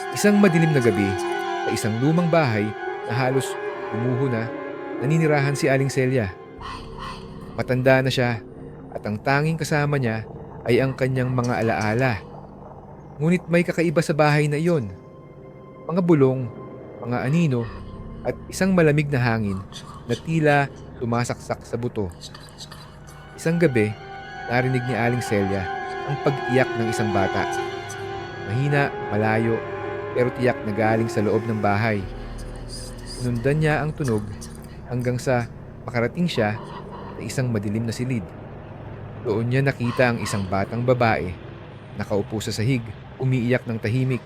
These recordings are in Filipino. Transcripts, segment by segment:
Isang madilim na gabi, sa isang lumang bahay na halos gumuho na, naninirahan si Aling Celia. Matanda na siya at ang tanging kasama niya ay ang kanyang mga alaala. Ngunit may kakaiba sa bahay na iyon. Mga bulong, mga anino at isang malamig na hangin na tila sumasaksak sa buto. Isang gabi, narinig ni Aling Celia ang pag-iyak ng isang bata. Mahina, malayo, pero tiyak na galing sa loob ng bahay. Sinundan niya ang tunog hanggang sa makarating siya sa isang madilim na silid. Doon niya nakita ang isang batang babae, nakaupo sa sahig, umiiyak ng tahimik.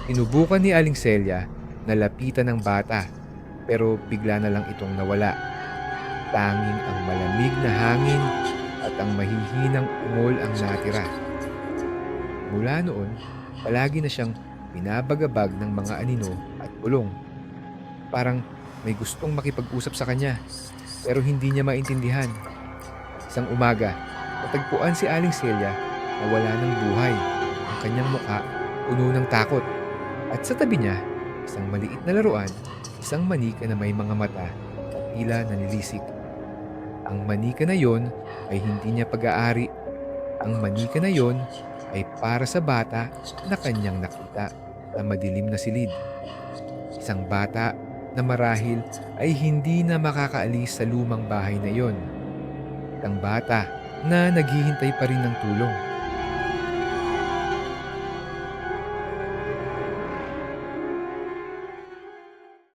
Sinubukan ni Aling Celia na lapitan ng bata, pero bigla na lang itong nawala. Tanging ang malamig na hangin at ang mahihinang ungol ang natira. Mula noon, palagi na siyang binabagabag ng mga anino at bulong. Parang may gustong makipag-usap sa kanya, pero hindi niya maintindihan. Isang umaga, natagpuan si Aling Celia na wala ng buhay. Ang kanyang mukha puno ng takot. At sa tabi niya, isang maliit na laruan, isang manika na may mga mata at tila nanilisik. Ang manika na yon ay hindi niya pag-aari. Ang manika na yon ay para sa bata na kanyang nakita sa madilim na silid. Isang bata na marahil ay hindi na makakaalis sa lumang bahay na yon. Isang bata na naghihintay pa rin ng tulong.